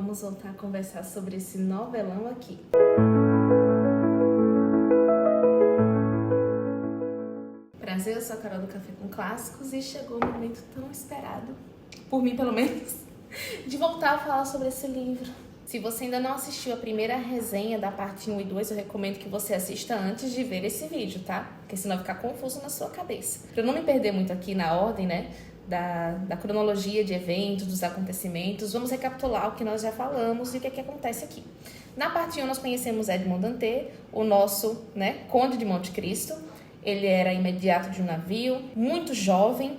Vamos voltar a conversar sobre esse novelão aqui. Prazer, eu sou a Carol do Café com Clássicos e chegou o momento tão esperado, por mim pelo menos, de voltar a falar sobre esse livro. Se você ainda não assistiu a primeira resenha da parte 1 e 2, eu recomendo que você assista antes de ver esse vídeo, tá? Porque senão vai ficar confuso na sua cabeça. Pra eu não me perder muito aqui na ordem, né? Da cronologia de eventos, dos acontecimentos, vamos recapitular o que nós já falamos e o que é que acontece aqui. Na parte 1 nós conhecemos Edmond Dantès, o nosso, né, Conde de Monte Cristo. Ele era imediato de um navio, muito jovem,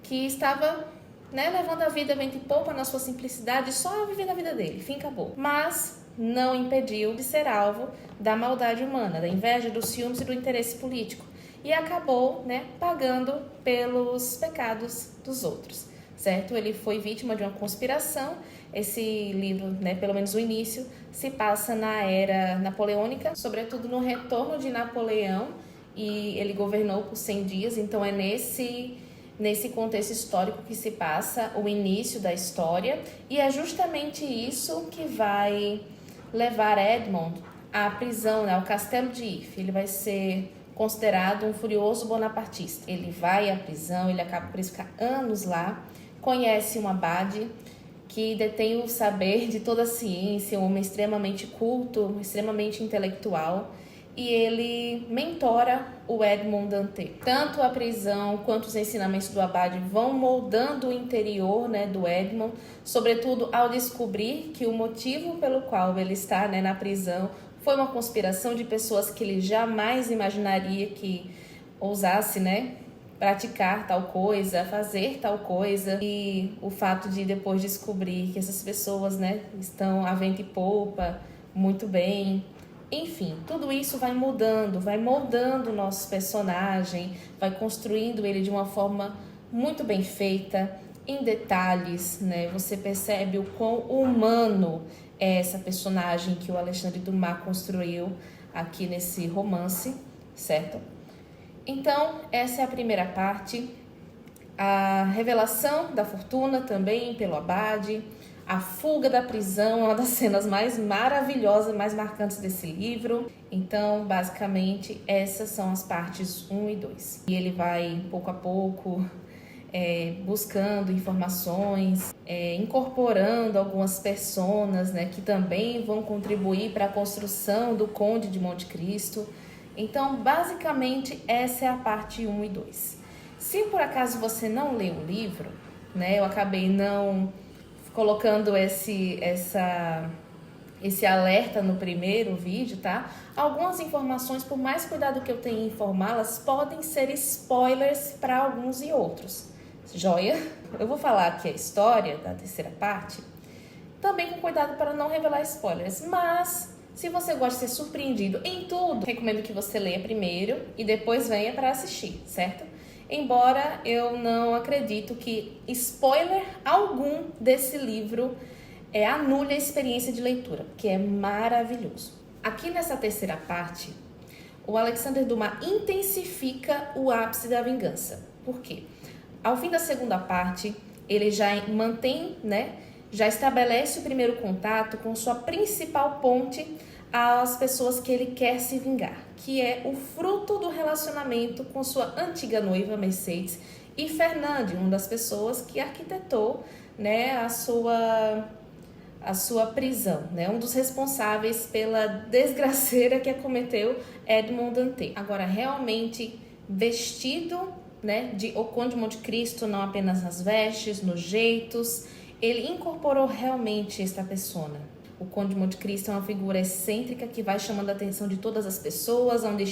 que estava, né, levando a vida vento e popa na sua simplicidade, só vivendo a vida dele, fim, acabou. Mas não impediu de ser alvo da maldade humana, da inveja, dos ciúmes e do interesse político. E acabou, né, pagando pelos pecados dos outros, certo? Ele foi vítima de uma conspiração. Esse livro, né, pelo menos o início, se passa na era napoleônica, sobretudo no retorno de Napoleão, e ele governou por 100 dias, então é nesse contexto histórico que se passa o início da história, e é justamente isso que vai levar Edmond à prisão, né, ao castelo de If. Ele vai ser considerado um furioso bonapartista. Ele vai à prisão, ele acaba por ficar anos lá, conhece um abade que detém o saber de toda a ciência, um homem extremamente culto, extremamente intelectual, e ele mentora o Edmond Dantès. Tanto a prisão quanto os ensinamentos do abade vão moldando o interior, né, do Edmond, sobretudo ao descobrir que o motivo pelo qual ele está, né, na prisão foi uma conspiração de pessoas que ele jamais imaginaria que ousasse, né, praticar tal coisa, fazer tal coisa. E o fato de depois descobrir que essas pessoas, né, estão a vento e popa, muito bem. Enfim, tudo isso vai mudando, vai moldando o nosso personagem, vai construindo ele de uma forma muito bem feita, em detalhes, né? Você percebe o quão humano é essa personagem que o Alexandre Dumas construiu aqui nesse romance, certo? Então, essa é a primeira parte. A revelação da fortuna também pelo abade, a fuga da prisão é uma das cenas mais maravilhosas, mais marcantes desse livro. Então, basicamente, essas são as partes 1 e 2. E ele vai, pouco a pouco, buscando informações, incorporando algumas personas, né, que também vão contribuir para a construção do Conde de Monte Cristo. Então, basicamente, essa é a parte 1 e 2. Se por acaso você não leu o livro, né, eu acabei não colocando esse alerta no primeiro vídeo, tá? Algumas informações, por mais cuidado que eu tenha em informá-las, podem ser spoilers para alguns e outros. Joia? Eu vou falar aqui a história da terceira parte, também com cuidado para não revelar spoilers, mas se você gosta de ser surpreendido em tudo, recomendo que você leia primeiro e depois venha para assistir, certo? Embora eu não acredito que spoiler algum desse livro anule a experiência de leitura, que é maravilhoso. Aqui nessa terceira parte, o Alexandre Dumas intensifica o ápice da vingança. Por quê? Ao fim da segunda parte, ele já mantém, né, já estabelece o primeiro contato com sua principal ponte às pessoas que ele quer se vingar, que é o fruto do relacionamento com sua antiga noiva Mercedes e Fernande, uma das pessoas que arquitetou, né, a sua prisão, né, um dos responsáveis pela desgraceira que acometeu Edmond Dantès. Agora, realmente vestido, né, de O Conde de Monte Cristo, não apenas nas vestes, nos jeitos, ele incorporou realmente esta persona. O Conde de Monte Cristo é uma figura excêntrica que vai chamando a atenção de todas as pessoas, aonde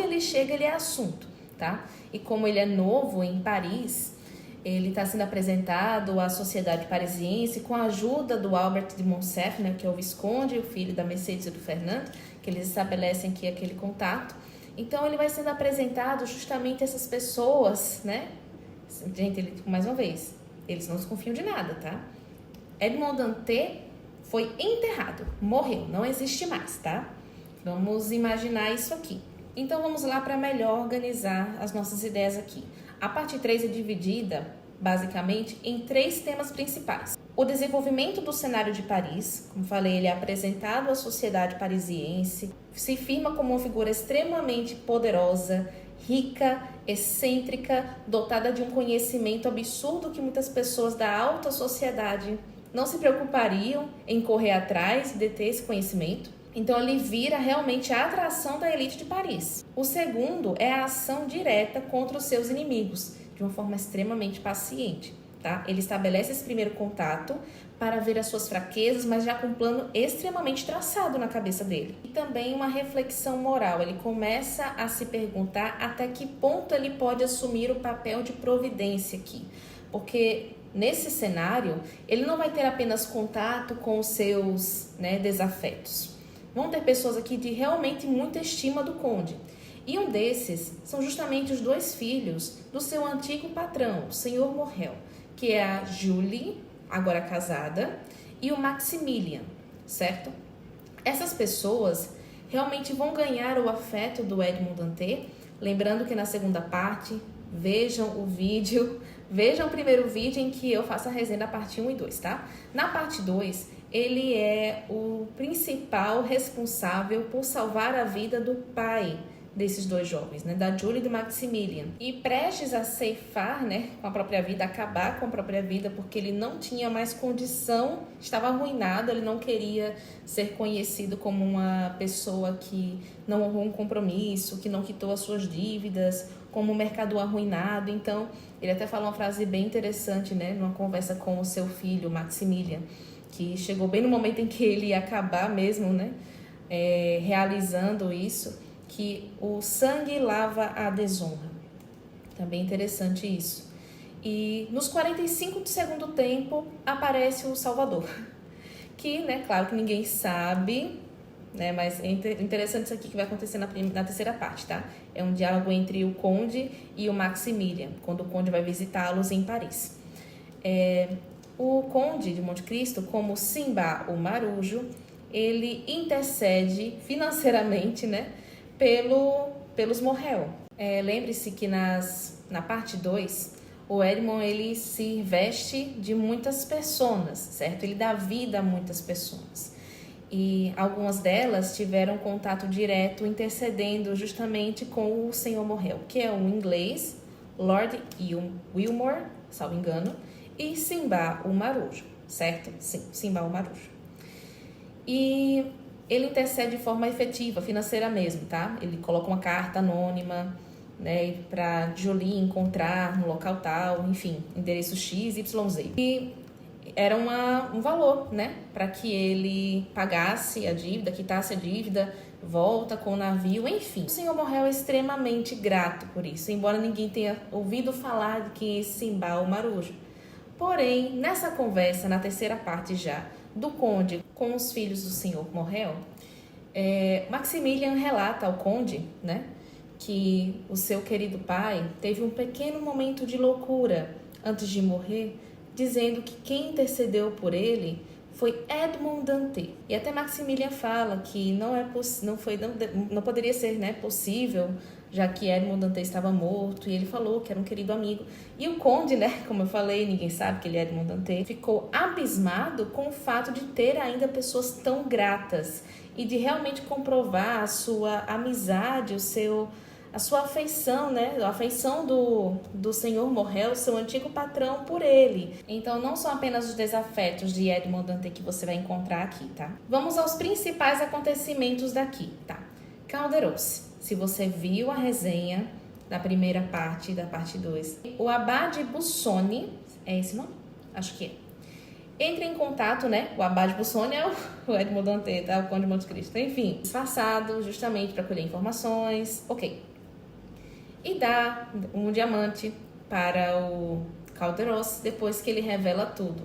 ele chega ele é assunto, tá? E como ele é novo em Paris, ele está sendo apresentado à sociedade parisiense com a ajuda do Albert de Morcerf, né, que é o Visconde, o filho da Mercedes e do Fernando, que eles estabelecem aqui aquele contato. Então ele vai sendo apresentado justamente a essas pessoas, né? Gente, mais uma vez, eles não desconfiam de nada, tá? Edmond Dantès foi enterrado, morreu, não existe mais, tá? Vamos imaginar isso aqui. Então vamos lá para melhor organizar as nossas ideias aqui. A parte 3 é dividida, basicamente, em 3 temas principais. O desenvolvimento do cenário de Paris, como falei, ele é apresentado à sociedade parisiense, se firma como uma figura extremamente poderosa, rica, excêntrica, dotada de um conhecimento absurdo que muitas pessoas da alta sociedade não se preocupariam em correr atrás e deter esse conhecimento. Então ele vira realmente a atração da elite de Paris. O segundo é a ação direta contra os seus inimigos, de uma forma extremamente paciente. Tá? Ele estabelece esse primeiro contato para ver as suas fraquezas, mas já com um plano extremamente traçado na cabeça dele. E também uma reflexão moral. Ele começa a se perguntar até que ponto ele pode assumir o papel de providência aqui. Porque nesse cenário, ele não vai ter apenas contato com os seus desafetos. Vão ter pessoas aqui de realmente muita estima do conde. E um desses são justamente os 2 filhos do seu antigo patrão, o senhor Morrel, que é a Julie, agora casada, e o Maximilian, certo? Essas pessoas realmente vão ganhar o afeto do Edmond Dantès. Lembrando que na segunda parte, vejam o primeiro vídeo em que eu faço a resenha da parte 1 e 2, tá? Na parte 2, ele é o principal responsável por salvar a vida do pai desses 2 jovens, da Julie e do Maximilian. E prestes a ceifar, com a própria vida, acabar com a própria vida, porque ele não tinha mais condição, estava arruinado, ele não queria ser conhecido como uma pessoa que não honrou um compromisso, que não quitou as suas dívidas, como um mercador arruinado. Então, ele até falou uma frase bem interessante, numa conversa com o seu filho, Maximilian, que chegou bem no momento em que ele ia acabar mesmo, realizando isso, que o sangue lava a desonra. Também interessante isso. E nos 45 do segundo tempo aparece o Salvador, que, claro que ninguém sabe, mas é interessante isso aqui que vai acontecer na terceira parte, tá? É um diálogo entre o conde e o Maximilian, quando o conde vai visitá-los em Paris. O conde de Monte Cristo, como Simba o Marujo, ele intercede financeiramente, pelos Morrel. Lembre-se que na parte 2, o Edmond ele se veste de muitas pessoas, certo? Ele dá vida a muitas pessoas. E algumas delas tiveram contato direto, intercedendo justamente com o senhor Morrel, que é um inglês, Lord Wilmore, salvo engano, e Simba o Marujo, certo? Sim, Simba o Marujo. E ele intercede de forma efetiva, financeira mesmo, tá? Ele coloca uma carta anônima, para Julie encontrar no local tal, enfim, endereço X, Y, Z. E era um valor, para que ele pagasse a dívida, quitasse a dívida, volta com o navio, enfim. O senhor Morrel é extremamente grato por isso, embora ninguém tenha ouvido falar de quem é esse Simba o Marujo. Porém, nessa conversa, na terceira parte já, do conde com os filhos do senhor Morrel, Maximilian relata ao conde, que o seu querido pai teve um pequeno momento de loucura antes de morrer, dizendo que quem intercedeu por ele foi Edmond Dantès. E até Maximilian fala que não poderia ser possível, já que Edmond Dantès estava morto, e ele falou que era um querido amigo. E o conde, como eu falei, ninguém sabe que ele é Edmond Dantès, ficou abismado com o fato de ter ainda pessoas tão gratas e de realmente comprovar a sua amizade, a sua afeição, a afeição do senhor Morrel, seu antigo patrão, por ele. Então, não são apenas os desafetos de Edmond Dantès que você vai encontrar aqui, tá? Vamos aos principais acontecimentos daqui, tá? Calderos. Se você viu a resenha da primeira parte, da parte 2, o Abade Busoni, é esse nome? Acho que é. Entra em contato, o Abade Busoni é o Edmond Dantès, tá? O Conde de Monte Cristo. Enfim, disfarçado justamente para colher informações. Ok. E dá um diamante para o Calderos depois que ele revela tudo.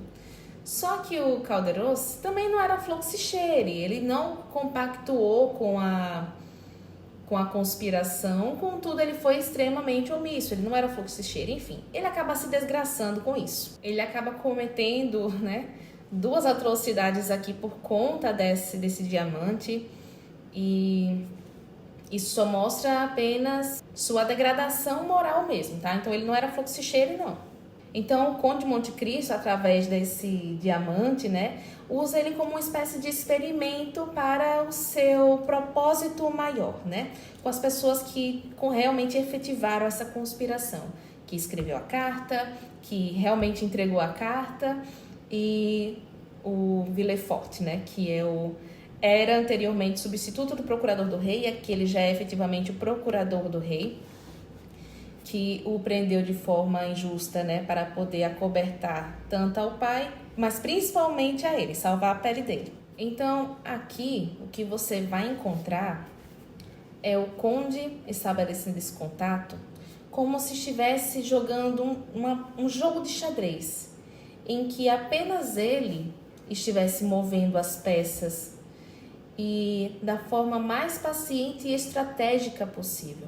Só que o Calderos também não era flor que se cheire. Ele não compactuou com a conspiração, contudo ele foi extremamente omisso, ele não era flor que se cheire, enfim. Ele acaba se desgraçando com isso. Ele acaba cometendo, 2 atrocidades aqui por conta desse diamante, e isso só mostra apenas sua degradação moral mesmo, tá? Então ele não era flor que se cheire, não. Então, o Conde de Monte Cristo, através desse diamante, né, usa ele como uma espécie de experimento para o seu propósito maior, né, com as pessoas que realmente efetivaram essa conspiração, que escreveu a carta, que realmente entregou a carta, e o Villefort, né, que era anteriormente substituto do procurador do rei, aqui ele já é efetivamente o procurador do rei, que o prendeu de forma injusta, né, para poder acobertar tanto ao pai, mas principalmente a ele, salvar a pele dele. Então, aqui, o que você vai encontrar é o conde estabelecendo esse contato como se estivesse jogando um jogo de xadrez, em que apenas ele estivesse movendo as peças e da forma mais paciente e estratégica possível.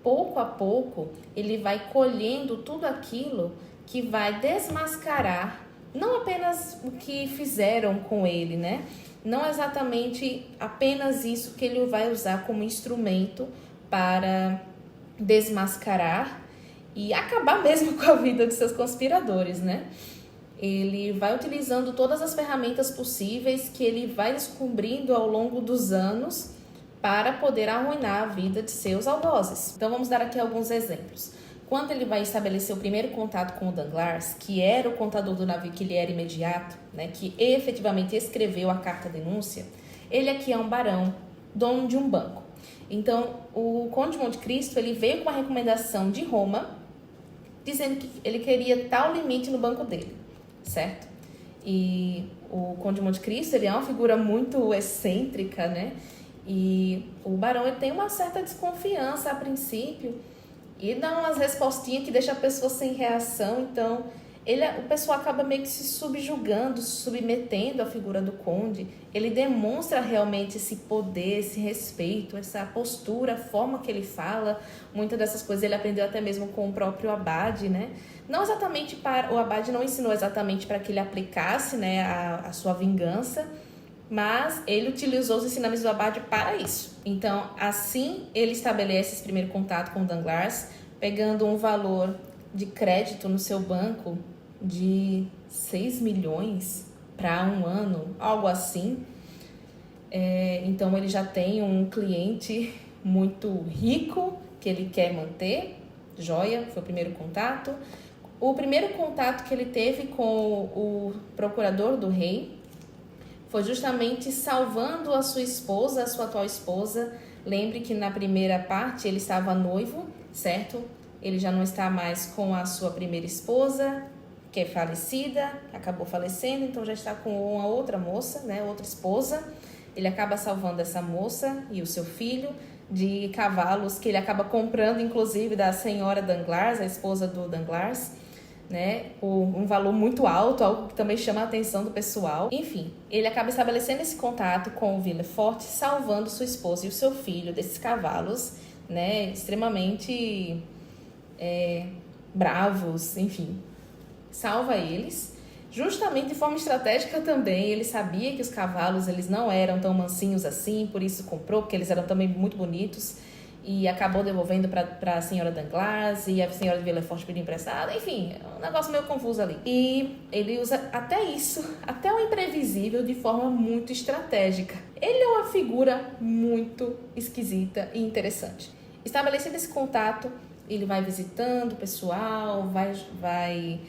Pouco a pouco, ele vai colhendo tudo aquilo que vai desmascarar não apenas o que fizeram com ele, né? Não exatamente apenas isso que ele vai usar como instrumento para desmascarar e acabar mesmo com a vida de seus conspiradores, né? Ele vai utilizando todas as ferramentas possíveis que ele vai descobrindo ao longo dos anos para poder arruinar a vida de seus algozes. Então vamos dar aqui alguns exemplos. Quando ele vai estabelecer o primeiro contato com o Danglars, que era o contador do navio, que ele era imediato, né, que efetivamente escreveu a carta-denúncia, ele aqui é um barão, dono de um banco. Então, o Conde de Monte Cristo, ele veio com uma recomendação de Roma, dizendo que ele queria tal limite no banco dele, certo? E o Conde de Monte Cristo, ele é uma figura muito excêntrica, né? E o barão ele tem uma certa desconfiança a princípio e dá umas respostinhas que deixa a pessoa sem reação. Então, o pessoal acaba meio que se subjugando, se submetendo à figura do conde. Ele demonstra realmente esse poder, esse respeito, essa postura, a forma que ele fala. Muitas dessas coisas ele aprendeu até mesmo com o próprio abade, né? Não exatamente o abade não ensinou exatamente para que ele aplicasse, né, a sua vingança, mas ele utilizou os ensinamentos do abade para isso. Então, assim, ele estabelece esse primeiro contato com o Danglars, pegando um valor de crédito no seu banco de 6 milhões para um ano, algo assim. Então, ele já tem um cliente muito rico que ele quer manter. Joia, foi o primeiro contato. O primeiro contato que ele teve com o procurador do rei foi justamente salvando a sua esposa, a sua atual esposa. Lembre que na primeira parte ele estava noivo, certo? Ele já não está mais com a sua primeira esposa, que é falecida, acabou falecendo, então já está com uma outra moça, né? Outra esposa. Ele acaba salvando essa moça e o seu filho de cavalos que ele acaba comprando, inclusive, da senhora Danglars, a esposa do Danglars, né, um valor muito alto, algo que também chama a atenção do pessoal. Enfim, ele acaba estabelecendo esse contato com o Villefort, salvando sua esposa e o seu filho desses cavalos, né, extremamente bravos, enfim. Salva eles, justamente de forma estratégica também. Ele sabia que os cavalos eles não eram tão mansinhos assim, por isso comprou, porque eles eram também muito bonitos. E acabou devolvendo para a senhora Danglars, e a senhora de Villefort pediu emprestado. Enfim, é um negócio meio confuso ali. E ele usa até isso, até o imprevisível, de forma muito estratégica. Ele é uma figura muito esquisita e interessante. Estabelecido esse contato, ele vai visitando o pessoal, vai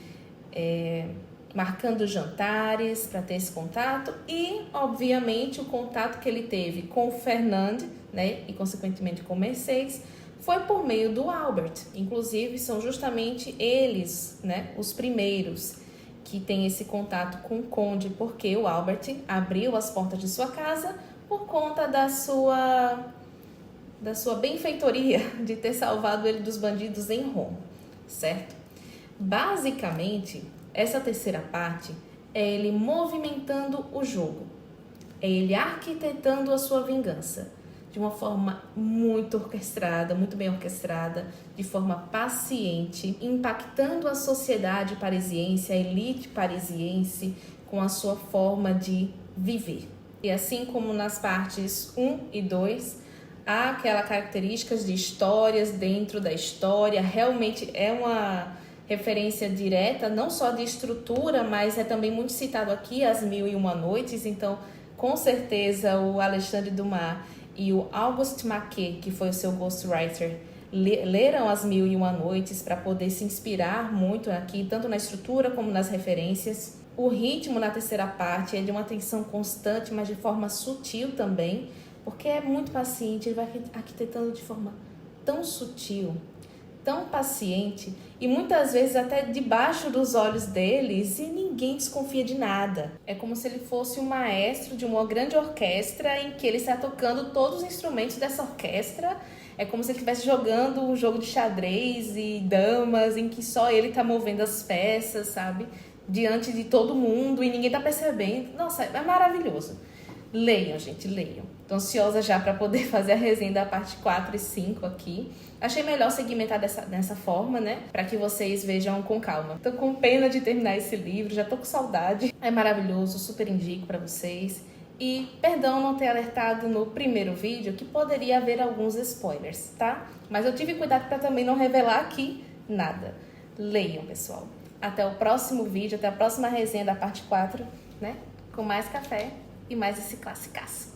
marcando jantares para ter esse contato. E, obviamente, o contato que ele teve com o Fernand, né, e consequentemente com Mercedes, foi por meio do Albert. Inclusive, são justamente eles, né, os primeiros que têm esse contato com o conde, porque o Albert abriu as portas de sua casa por conta da sua benfeitoria de ter salvado ele dos bandidos em Roma, certo? Basicamente, essa terceira parte é ele movimentando o jogo, é ele arquitetando a sua vingança de uma forma muito orquestrada, muito bem orquestrada, de forma paciente, impactando a sociedade parisiense, a elite parisiense, com a sua forma de viver. E assim como nas partes 1 e 2, há aquelas características de histórias dentro da história. Realmente é uma referência direta, não só de estrutura, mas é também muito citado aqui, As Mil e Uma Noites. Então, com certeza, o Alexandre Dumas e o Auguste Maquet, que foi o seu ghostwriter, leram As Mil e Uma Noites para poder se inspirar muito aqui, tanto na estrutura como nas referências. O ritmo na terceira parte é de uma tensão constante, mas de forma sutil também, porque é muito paciente, ele vai arquitetando de forma tão sutil, tão paciente, e muitas vezes até debaixo dos olhos deles, e ninguém desconfia de nada. É como se ele fosse um maestro de uma grande orquestra em que ele está tocando todos os instrumentos dessa orquestra. É como se ele estivesse jogando um jogo de xadrez e damas, em que só ele está movendo as peças, sabe? Diante de todo mundo e ninguém está percebendo. Nossa, é maravilhoso. Leiam, gente, leiam. Tô ansiosa já para poder fazer a resenha da parte 4 e 5 aqui. Achei melhor segmentar dessa forma, né? Para que vocês vejam com calma. Tô com pena de terminar esse livro, já tô com saudade. É maravilhoso, super indico para vocês. E perdão não ter alertado no primeiro vídeo que poderia haver alguns spoilers, tá? Mas eu tive cuidado para também não revelar aqui nada. Leiam, pessoal. Até o próximo vídeo, até a próxima resenha da parte 4, né? Com mais café e mais esse classicaço.